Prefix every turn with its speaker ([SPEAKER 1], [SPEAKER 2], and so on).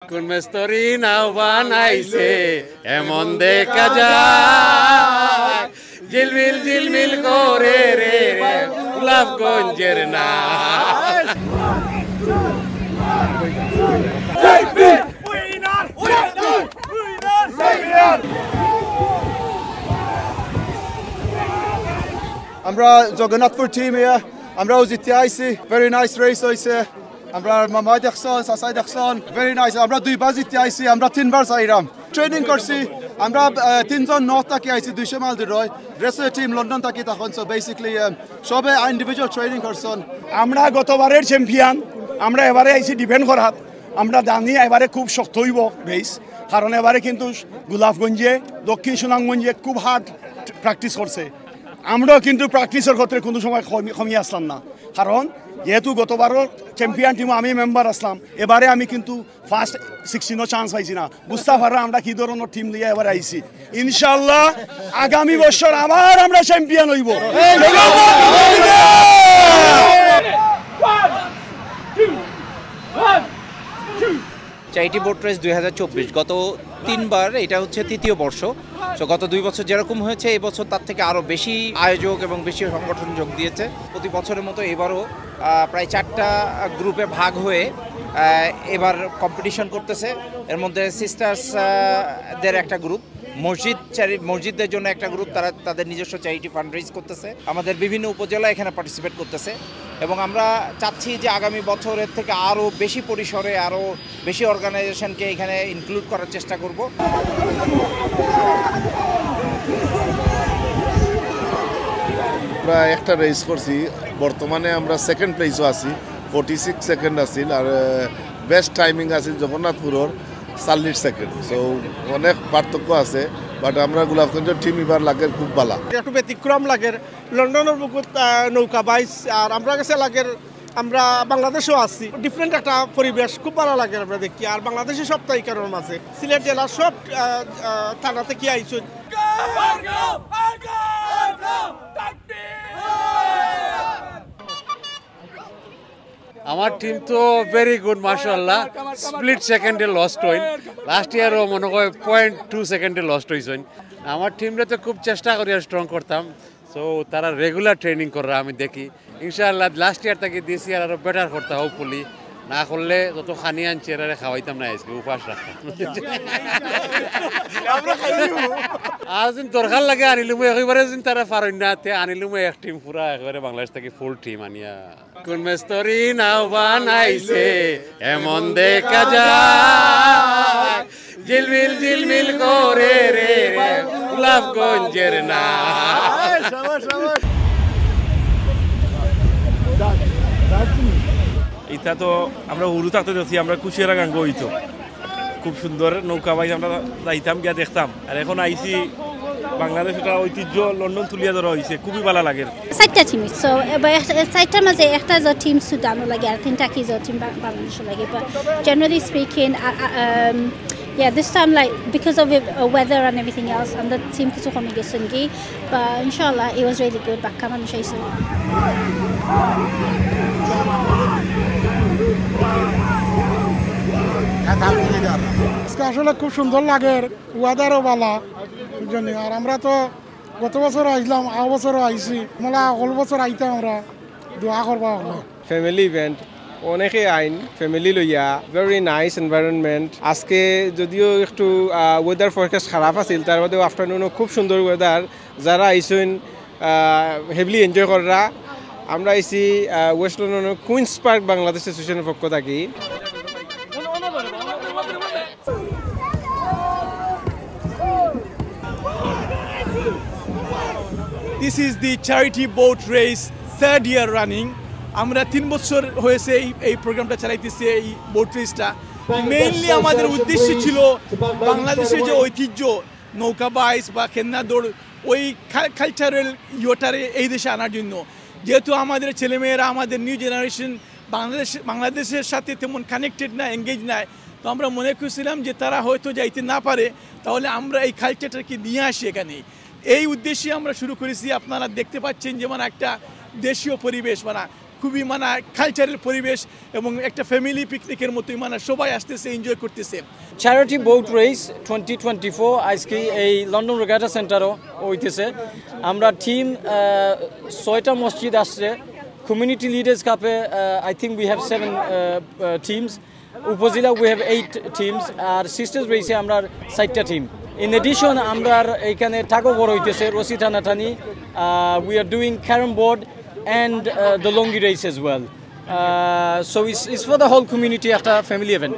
[SPEAKER 1] কোন মেস্তরি নাও বানাইছে এমন দেখা যায়, ঝিলমিল ঝিলমিল করে রে গোলাপগঞ্জের না।
[SPEAKER 2] আমরা জগন্নাথপুর টিম আমরাও জিতে আইছি। ভেরি নাইস রেস হয়েছে। আমরা মামাই দেখছন, সাসাই দেখছন, ভেরি নাইস। আমরা 2বার জিতে আইছি, আমরা 3বার চাইলাম। ট্রেনিং করছি আমরা 3জন নর্থ থেকে আইছি 200 মাইল দূরে। রেস্ট টিম লন্ডন থেকে তখন। সো বেসিক্যালি সবে ইন্ডিভিজুয়াল ট্রেনিং করছেন।
[SPEAKER 3] আমরা গতবারের চ্যাম্পিয়ন, আমরা এবারে আইছি ডিফেন্ড করাত। আমরা জানি এবারে খুব শক্ত হইব রেস, কারণ এবারে কিন্তু গোলাপগঞ্জে দক্ষিণ সুনামগঞ্জে খুব হার্ড প্র্যাকটিস করছে। আমরাও কিন্তু প্র্যাকটিসের ক্ষেত্রে কোনো সময় কমিয়ে আসলাম না, কারণ যেহেতু গতবারও চ্যাম্পিয়ন টিমও আমি মেম্বার আসলাম, এবারে আমি কিন্তু ফার্স্ট 16ও চান্স পাইছি না। বুঝতে পারা আমরা কি ধরনের টিম নিয়ে এবারে আইছি। ইনশাল্লাহ আগামী বছর আবার আমরা চ্যাম্পিয়ন হইব।
[SPEAKER 4] চ্যারিটি বোট রেস 2024 গত 3বার, এটা হচ্ছে 3য় বর্ষ। তো গত 2 বছর যেরকম হয়েছে এই বছর তার থেকে আরও বেশি আয়োজক এবং বেশি সংগঠন যোগ দিয়েছে। প্রতি বছরের মতো এবারও প্রায় 4টা গ্রুপে ভাগ হয়ে এবার কম্পিটিশন করতেছে। এর মধ্যে সিস্টার্সদের একটা গ্রুপ, মসজিদদের জন্য একটা গ্রুপ, তারা তাদের নিজস্ব চ্যারিটি ফান্ড রেজ করতেছে। আমাদের বিভিন্ন উপজেলা এখানে পার্টিসিপেট করতেছে এবং আমরা চাচ্ছি যে আগামী বছরের থেকে আরও বেশি পরিসরে আরও বেশি অর্গানাইজেশনকে এখানে ইনক্লুড করার চেষ্টা করব।
[SPEAKER 5] আমরা একটা রেস করছি, বর্তমানে আমরা সেকেন্ড প্লেসও আছি, 46 সেকেন্ড আছিল। আর বেস্ট টাইমিং আছিল জগন্নাথপুরের 40 সেকেন্ড। সো অনেক পার্থক্য আছে, বাট আমরা গোলাপগঞ্জের টিম এবার লাগে খুব ভালো।
[SPEAKER 6] একটু ব্যতিক্রম লাগে, লন্ডনের বুকুত নৌকা বাইস, আর আমরা কাছে লাগে আমরা বাংলাদেশেও আছি। ডিফারেন্ট একটা পরিবেশ, খুব ভালো লাগে আমরা দেখি। আর বাংলাদেশের সপ্তাহে কারণ আছে, সিলেট জেলার সব থানা থেকে আইসু।
[SPEAKER 1] আমার টিম তো ভেরি গুড মাশাআল্লাহ। স্প্লিট সেকেন্ডে লস্ট হইন, লাস্ট ইয়ারও মনে হয় 0.2 সেকেন্ডে লস্ট হয়েছেন। আমার টিমটা তো খুব চেষ্টা করি আর স্ট্রং করতাম। সো তারা রেগুলার ট্রেনিং করে আমি দেখি। ইনশাআল্লাহ লাস্ট ইয়ার থেকে দিস ইয়ার আরও বেটার করতাম হোপফুলি। না করলে যত খানি আনছি এরা খাওয়াইতাম না, আজকে উপাস রাখতাম। আর যেন দরকার লাগে আনিলুম, একেবারে যেন তারা পারেন না তে আনিলুম এক টিম পুরা, একেবারে বাংলাদেশ থেকে ফুল টিম আনিয়া। কোন মেস্তরি নাও বানাইছে এমন দেখা যায়, ঝিলমিল ঝিলমিল করে রে গোলাপগঞ্জের না।
[SPEAKER 7] এটা তো আমরা উরু থাকতে দেখছি, আমরা কুশিয়ারা গাঙ্গ হইতো খুব সুন্দর নৌকা বাইক, আমরা যাইতাম গিয়া দেখতাম। আর এখন আইসি বাংলাদেশ, এটা ঐতিহ্য লন্ডন তুলিয়া ধরা হয়েছে, খুবই ভালো লাগে।
[SPEAKER 8] 4টা টিম, সো এবার 4টার মাঝে একটা যে টিম সুদানও লাগে আর 3টা কি যে টিম বাংলাদেশও লাগে। But generally speaking, yeah, this time like because of weather and everything else, and the team কিছু কমে গেছে কি, but inshallah it was really good. Back কামান শেষে
[SPEAKER 9] আসলে খুব সুন্দর লাগে, ওয়েদারও ভালো জন্য। আর আমরা তো গত বছর আইলাম, আ বছরও আইছি, মানে অল বছর আইতে আমরা দোয়া করবা হলো।
[SPEAKER 10] ফ্যামিলি ইভেন্ট, অনেকে আইন ফ্যামিলি লইয়া, ভেরি নাইস এনভায়রনমেন্ট। আজকে যদিও একটু ওয়েদার ফরকাস্ট খারাপ আছিল, তার মধ্যেও আফটারনুনও খুব সুন্দর ওয়েদার। যারা আইসেন হেভলি এনজয় করা। আমরা আইসি ওয়েস্ট লন্ডনের কুইন্স পার্ক বাংলাদেশ অ্যাসোসিয়েশনের পক্ষ থাকি।
[SPEAKER 3] This is the charity boat race 3rd year running. আমরা 3 বছর হয়েছে এই প্রোগ্রামটা চালাইতেছি, এই বোট রেসটা। মেইনলি আমাদের উদ্দেশ্য ছিল বাংলাদেশের যে ঐতিহ্য নৌকা বাইস বা খেলনা দৌড়, ওই কালচারাল ইয়েটারে এই দেশে আনার জন্য। যেহেতু আমাদের ছেলেমেয়েরা, আমাদের নিউ জেনারেশন বাংলাদেশের সাথে তেমন কানেক্টেড না, এঙ্গেজ নাই, তো আমরা মনে করছিলাম যে তারা হয়তো যাইতে না পারে, তাহলে আমরা এই কালচারটাকে নিয়ে আসি এখানে। এই উদ্দেশ্যে আমরা শুরু করেছি। আপনারা দেখতে পাচ্ছেন যেমন একটা দেশীয় পরিবেশ, মানে খুবই মানে কালচারাল পরিবেশ এবং একটা ফ্যামিলি পিকনিকের মতোই মানে সবাই আসতেছে এনজয় করতেছে
[SPEAKER 11] চ্যারিটি বোট রেস 2024 আজকে এই লন্ডন রেগাটা সেন্টারও হইতেছে আমরা টিম 6টা মসজিদ আসছে কমিউনিটি লিডার্স কাপে I think we have 7 teams উপজেলা উই হ্যাভ 8 টিমস আর সিস্টার্স রেসে আমরা 4টা টিম ইন এডিশন আমরা এইখানে টাগো বড় হইতেছে রশি টানাটানি we are doing carrom board and the longi race as well. So it's for the whole community after family event.